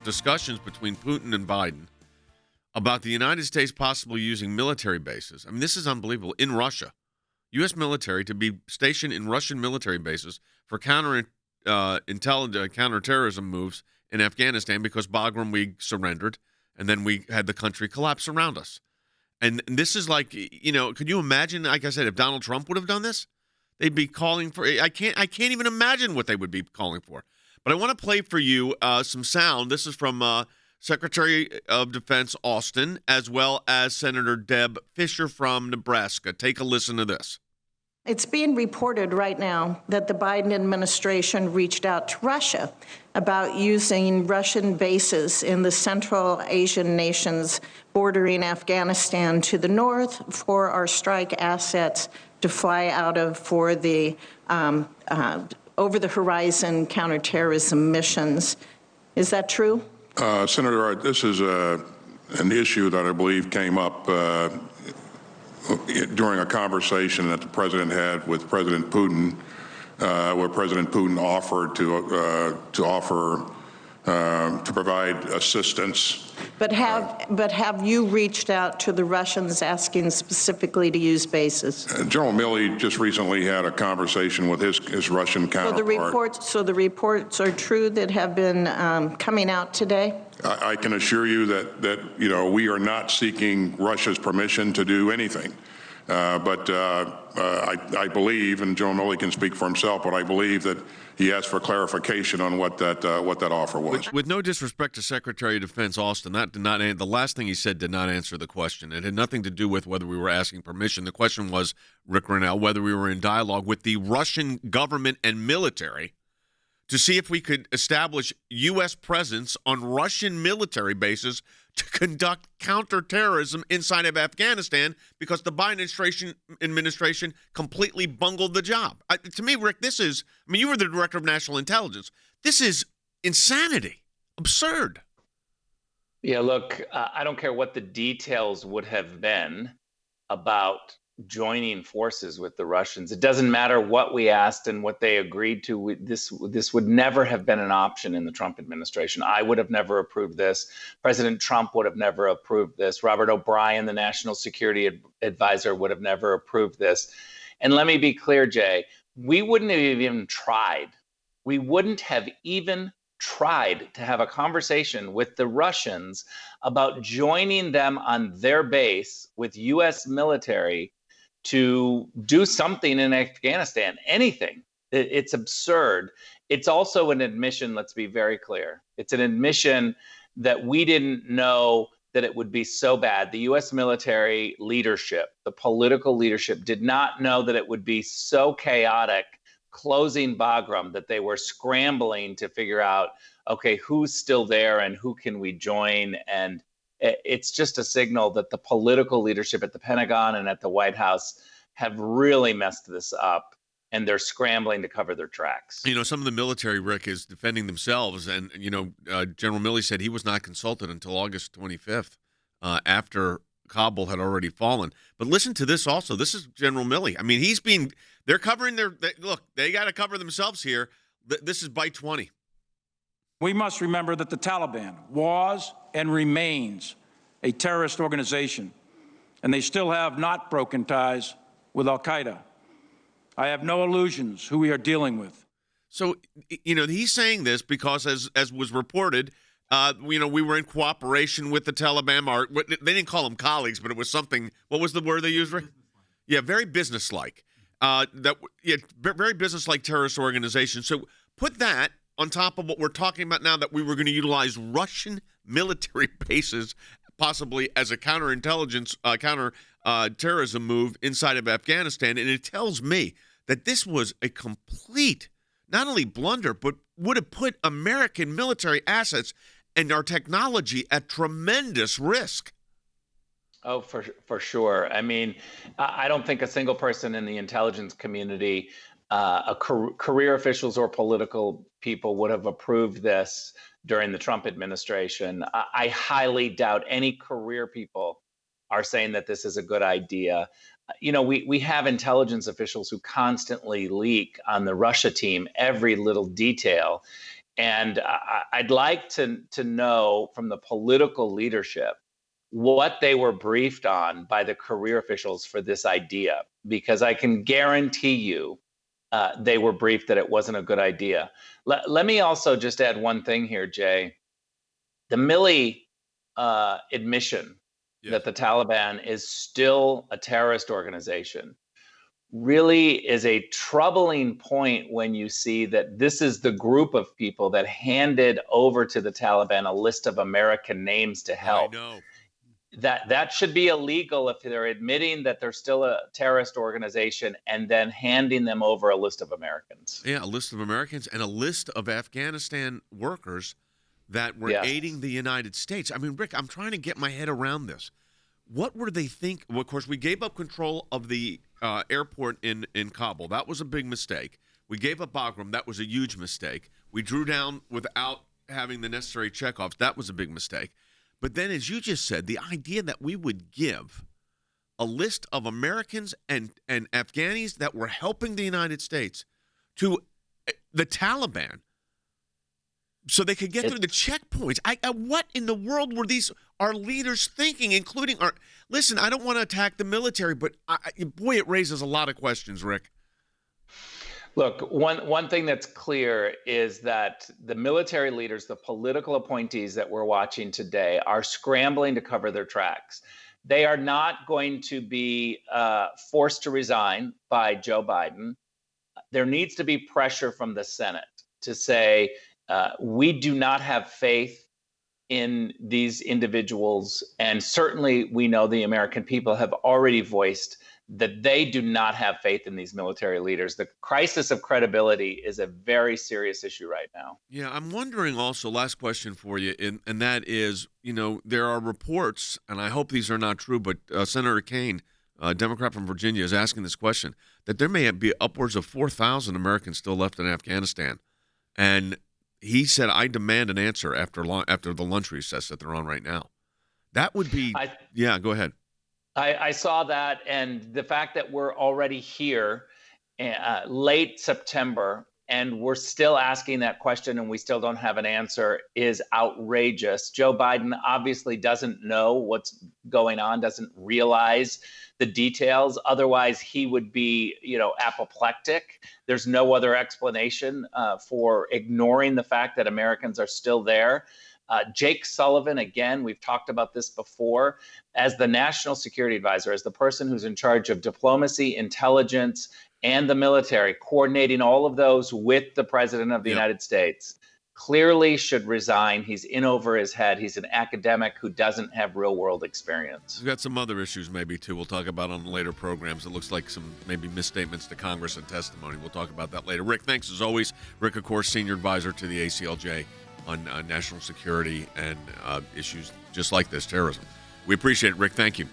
discussions between Putin and Biden about the United States possibly using military bases. I mean, this is unbelievable. In Russia, U.S. military to be stationed in Russian military bases for counterterrorism moves in Afghanistan because Bagram we surrendered, and then we had the country collapse around us. And this is like, could you imagine, like I said, if Donald Trump would have done this? They'd be calling for, I can't even imagine what they would be calling for. But I want to play for you some sound. This is from Secretary of Defense Austin, as well as Senator Deb Fischer from Nebraska. Take a listen to this. It's being reported right now that the Biden administration reached out to Russia about using Russian bases in the Central Asian nations bordering Afghanistan to the north for our strike assets to fly out of for the over-the-horizon counterterrorism missions. Is that true? Senator, this is an issue that I believe came up during a conversation that the president had with President Putin, where President Putin offered to provide assistance. But have you reached out to the Russians asking specifically to use bases? General Milley just recently had a conversation with his Russian counterpart. So the reports are true that have been coming out today? I can assure you that we are not seeking Russia's permission to do anything. But I believe, and General Milley can speak for himself, but I believe that he asked for clarification on what that offer was. With no disrespect to Secretary of Defense Austin, that did not the last thing he said did not answer the question. It had nothing to do with whether we were asking permission. The question was, Rick Grenell, whether we were in dialogue with the Russian government and military to see if we could establish U.S. presence on Russian military bases to conduct counterterrorism inside of Afghanistan because the Biden administration completely bungled the job. To me, Rick, you were the director of national intelligence. This is insanity, absurd. Yeah, look, I don't care what the details would have been about joining forces with the Russians. It doesn't matter what we asked and what they agreed to. This would never have been an option in the Trump administration. I would have never approved this. President Trump would have never approved this. Robert O'Brien, the National Security Advisor, would have never approved this. And let me be clear, Jay, we wouldn't have even tried. We wouldn't have even tried to have a conversation with the Russians about joining them on their base with U.S. military to do something in Afghanistan, anything. It's absurd. It's also an admission, let's be very clear. It's an admission that we didn't know that it would be so bad. The U.S. military leadership, the political leadership, did not know that it would be so chaotic closing Bagram that they were scrambling to figure out, okay, who's still there and who can we join? And it's just a signal that the political leadership at the Pentagon and at the White House have really messed this up, and they're scrambling to cover their tracks. Some of the military, Rick, is defending themselves, and, General Milley said he was not consulted until August 25th, after Kabul had already fallen. But listen to this also. This is General Milley. I mean, they're covering look, they got to cover themselves here. This is Bite 20. We must remember that the Taliban was and remains a terrorist organization, and they still have not broken ties with Al-Qaeda. I have no illusions who we are dealing with. So, he's saying this because, as was reported, we were in cooperation with the Taliban. They didn't call them colleagues, but it was something. What was the word they used, Rick? Yeah, very businesslike. Very businesslike terrorist organization. So put that on top of what we're talking about now, that we were going to utilize Russian military bases possibly as a counterintelligence, counter-terrorism move inside of Afghanistan. And it tells me that this was a complete, not only blunder, but would have put American military assets and our technology at tremendous risk. Oh, for sure. I mean, I don't think a single person in the intelligence community, career officials or political people, would have approved this during the Trump administration. I highly doubt any career people are saying that this is a good idea. We have intelligence officials who constantly leak on the Russia team every little detail. And I'd like to know from the political leadership what they were briefed on by the career officials for this idea, because I can guarantee you they were briefed that it wasn't a good idea. Let me also just add one thing here, Jay. The Milley admission that the Taliban is still a terrorist organization really is a troubling point when you see that this is the group of people that handed over to the Taliban a list of American names to help. I know. That should be illegal if they're admitting that they're still a terrorist organization and then handing them over a list of Americans. Yeah, a list of Americans and a list of Afghanistan workers that were aiding the United States. I mean, Rick, I'm trying to get my head around this. What were they thinking? Well, of course, we gave up control of the airport in Kabul. That was a big mistake. We gave up Bagram. That was a huge mistake. We drew down without having the necessary checkoffs. That was a big mistake. But then, as you just said, the idea that we would give a list of Americans and Afghanis that were helping the United States to the Taliban so they could get through the checkpoints. What in the world were our leaders thinking, including our – listen, I don't want to attack the military, but boy, it raises a lot of questions, Rick. Look, one thing that's clear is that the military leaders, the political appointees that we're watching today, are scrambling to cover their tracks. They are not going to be forced to resign by Joe Biden. There needs to be pressure from the Senate to say, we do not have faith in these individuals. And certainly we know the American people have already voiced that they do not have faith in these military leaders. The crisis of credibility is a very serious issue right now. Yeah, I'm wondering also, last question for you, and that is, there are reports, and I hope these are not true, but Senator Kaine, a Democrat from Virginia, is asking this question, that there may be upwards of 4,000 Americans still left in Afghanistan. And he said, I demand an answer after the lunch recess that they're on right now. That would be go ahead. I saw that, and the fact that we're already here late September and we're still asking that question and we still don't have an answer is outrageous. Joe Biden obviously doesn't know what's going on, doesn't realize the details. Otherwise, he would be, apoplectic. There's no other explanation for ignoring the fact that Americans are still there. Jake Sullivan, again, we've talked about this before, as the National Security Advisor, as the person who's in charge of diplomacy, intelligence, and the military, coordinating all of those with the President of the United States, clearly should resign. He's in over his head. He's an academic who doesn't have real-world experience. We've got some other issues maybe, too, we'll talk about on later programs. It looks like some maybe misstatements to Congress and testimony. We'll talk about that later. Rick, thanks as always. Rick, of course, Senior Advisor to the ACLJ on national security and issues just like this, terrorism. We appreciate it, Rick. Thank you.